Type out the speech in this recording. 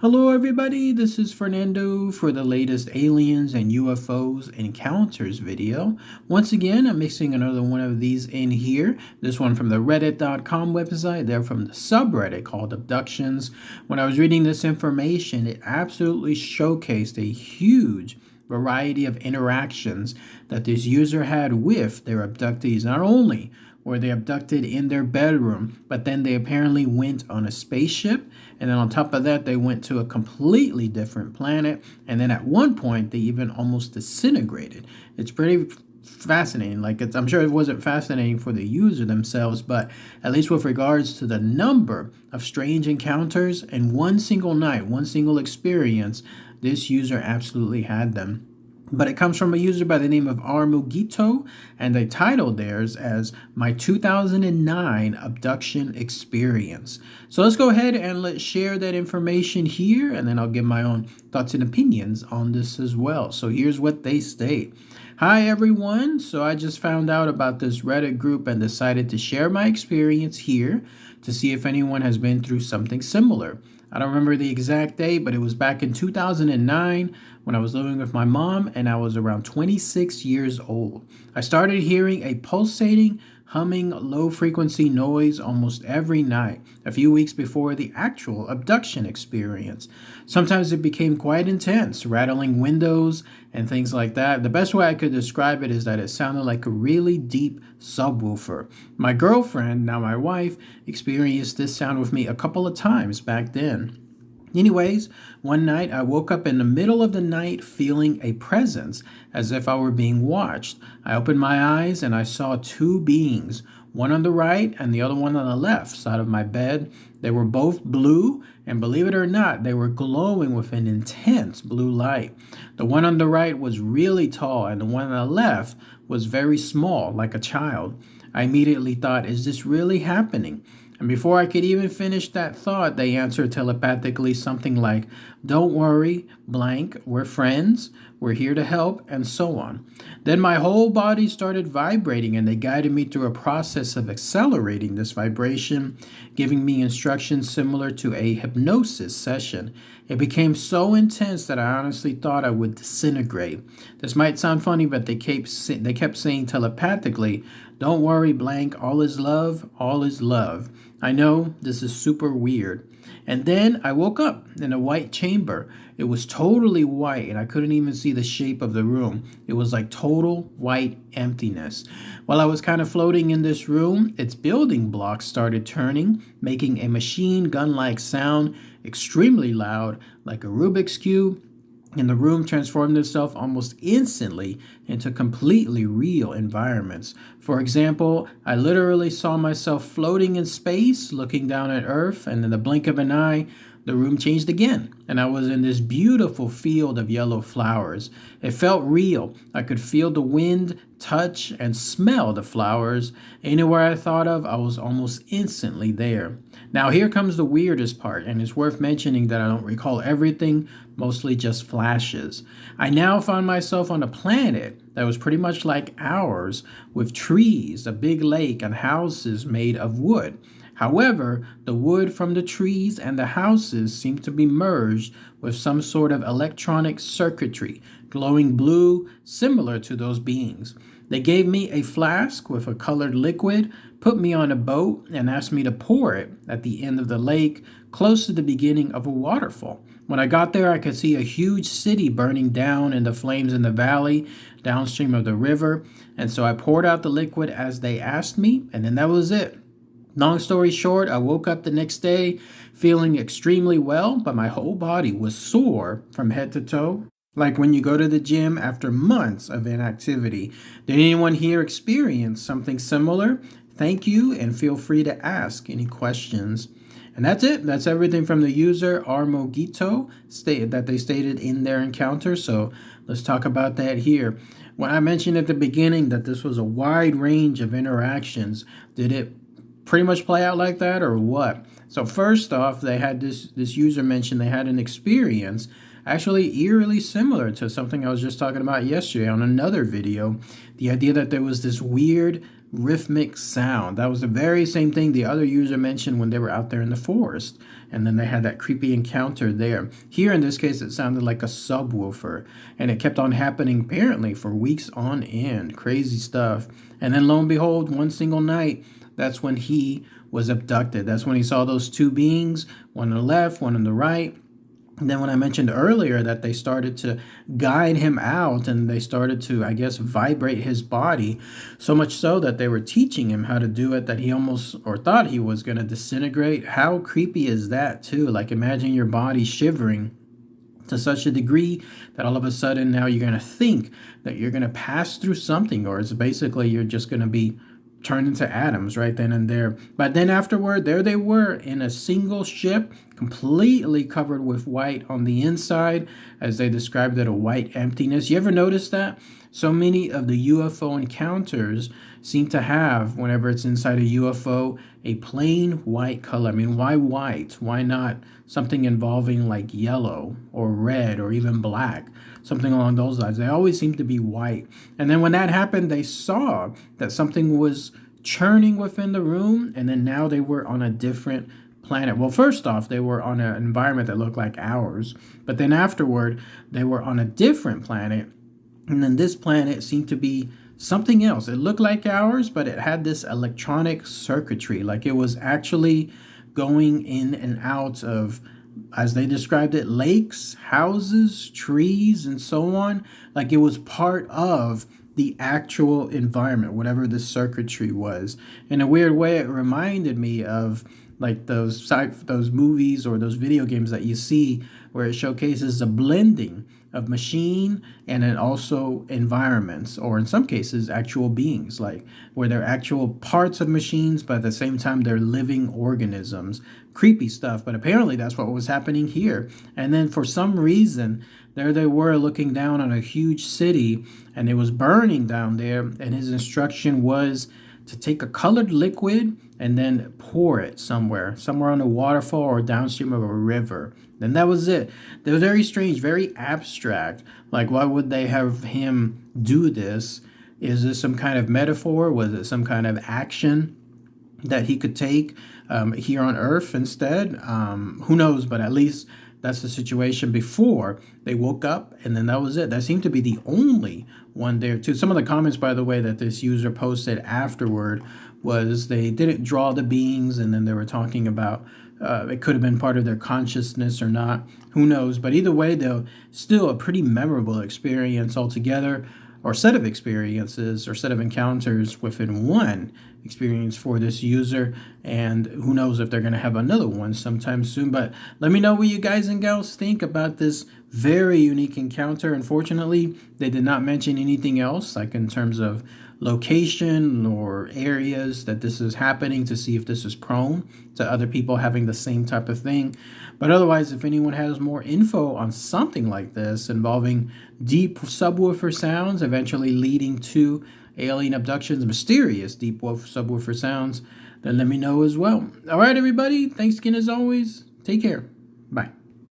Hello, everybody. This is Fernando for the latest aliens and UFOs encounters video. Once again, I'm mixing another one of these in here. This one from the reddit.com website. They're from the subreddit called Abductions. When I was reading this information, it absolutely showcased a huge variety of interactions that this user had with their abductees. Not only were they abducted in their bedroom, but then they apparently went on a spaceship, and then on top of that they went to a completely different planet, and then at one point they even almost disintegrated. It's pretty fascinating. I'm sure it wasn't fascinating for the user themselves, but at least with regards to the number of strange encounters in one single night, one single experience, this user absolutely had them. But it comes from a user by the name of Armugito, and they titled theirs as My 2009 Abduction Experience. So let's go ahead and let's share that information here, and then I'll give my own thoughts and opinions on this as well. So here's what they state. Hi everyone, so I just found out about this Reddit group and decided to share my experience here to see if anyone has been through something similar. I don't remember the exact date, but it was back in 2009 when I was living with my mom and I was around 26 years old. I started hearing a pulsating, humming, low-frequency noise almost every night, a few weeks before the actual abduction experience. Sometimes it became quite intense, rattling windows and things like that. The best way I could describe it is that it sounded like a really deep subwoofer. My girlfriend, now my wife, experienced this sound with me a couple of times back then. Anyways, one night I woke up in the middle of the night feeling a presence as if I were being watched. I opened my eyes and I saw two beings, one on the right and the other one on the left side of my bed. They were both blue, and believe it or not, they were glowing with an intense blue light. The one on the right was really tall and the one on the left was very small, like a child. I immediately thought, is this really happening? And before I could even finish that thought, they answered telepathically something like, don't worry, blank, we're friends, we're here to help, and so on. Then my whole body started vibrating, and they guided me through a process of accelerating this vibration, giving me instructions similar to a hypnosis session. It became so intense that I honestly thought I would disintegrate. This might sound funny, but they kept saying telepathically, don't worry, blank, all is love, all is love. I know this is super weird. And then I woke up in a white chamber. It was totally white and I couldn't even see the shape of the room. It was like total white emptiness. While I was kind of floating in this room, its building blocks started turning, making a machine gun-like sound, extremely loud, like a Rubik's Cube. And the room transformed itself almost instantly into completely real environments. For example, I literally saw myself floating in space, looking down at Earth, and in the blink of an eye, the room changed again, and I was in this beautiful field of yellow flowers. It felt real. I could feel the wind, touch, and smell the flowers. Anywhere I thought of, I was almost instantly there. Now here comes the weirdest part, and it's worth mentioning that I don't recall everything, mostly just flashes. I now found myself on a planet that was pretty much like ours, with trees, a big lake, and houses made of wood. However, the wood from the trees and the houses seemed to be merged with some sort of electronic circuitry, glowing blue, similar to those beings. They gave me a flask with a colored liquid, put me on a boat, and asked me to pour it at the end of the lake, close to the beginning of a waterfall. When I got there, I could see a huge city burning down in the flames in the valley, downstream of the river, and so I poured out the liquid as they asked me, and then that was it. Long story short, I woke up the next day feeling extremely well, but my whole body was sore from head to toe, like when you go to the gym after months of inactivity. Did anyone here experience something similar? Thank you, and feel free to ask any questions. And that's it. That's everything from the user Armogito that they stated in their encounter. So let's talk about that here. When I mentioned at the beginning that this was a wide range of interactions, did it pretty much play out like that or what? So first off, they had this user mentioned they had an experience actually eerily similar to something I was just talking about yesterday on another video. The idea that there was this weird rhythmic sound. That was the very same thing the other user mentioned when they were out there in the forest. And then they had that creepy encounter there. Here in this case, it sounded like a subwoofer. And it kept on happening apparently for weeks on end. Crazy stuff. And then lo and behold, one single night, that's when he was abducted. That's when he saw those two beings, one on the left, one on the right. And then when I mentioned earlier that they started to guide him out and they started to, I guess, vibrate his body, so much so that they were teaching him how to do it, that he almost or thought he was going to disintegrate. How creepy is that too? Like imagine your body shivering to such a degree that all of a sudden now you're going to think that you're going to pass through something, or it's basically you're just going to be turned into atoms right then and there. But then afterward, there they were in a single ship, completely covered with white on the inside, as they described it, a white emptiness. You ever notice that? So many of the UFO encounters seem to have, whenever it's inside a UFO, a plain white color. I mean, why white? Why not something involving like yellow or red or even black? Something along those lines. They always seem to be white. And then when that happened, they saw that something was churning within the room, and then now they were on a different planet. Well, first off, they were on an environment that looked like ours, but then afterward, they were on a different planet, and then this planet seemed to be something else. It looked like ours, but it had this electronic circuitry, like it was actually going in and out of, as they described it, lakes, houses, trees, and so on. Like it was part of the actual environment, whatever the circuitry was. In a weird way, it reminded me of like those movies or those video games that you see where it showcases a blending of machine and then also environments, or in some cases actual beings, like where they're actual parts of machines but at the same time they're living organisms. Creepy stuff, but apparently that's what was happening here. And then for some reason there they were looking down on a huge city, and it was burning down there, and his instruction was to take a colored liquid and then pour it somewhere on a waterfall or downstream of a river. Then that was it. They were very strange, very abstract. Like, why would they have him do this? Is this some kind of metaphor? Was it some kind of action that he could take here on Earth instead? Who knows? But at least that's the situation before they woke up, and then that was it. That seemed to be the only one there too. Some of the comments, by the way, that this user posted afterward was they didn't draw the beings, and then they were talking about it could have been part of their consciousness or not. Who knows? But either way, though, still a pretty memorable experience altogether, or set of experiences or set of encounters within one experience for this user. And who knows if they're going to have another one sometime soon. But let me know what you guys and gals think about this very unique encounter. Unfortunately, they did not mention anything else, like in terms of location or areas that this is happening, to see if this is prone to other people having the same type of thing. But otherwise, if anyone has more info on something like this involving deep subwoofer sounds eventually leading to alien abductions, mysterious deep subwoofer sounds, then let me know as well. All right, everybody. Thanks again as always. Take care. Bye.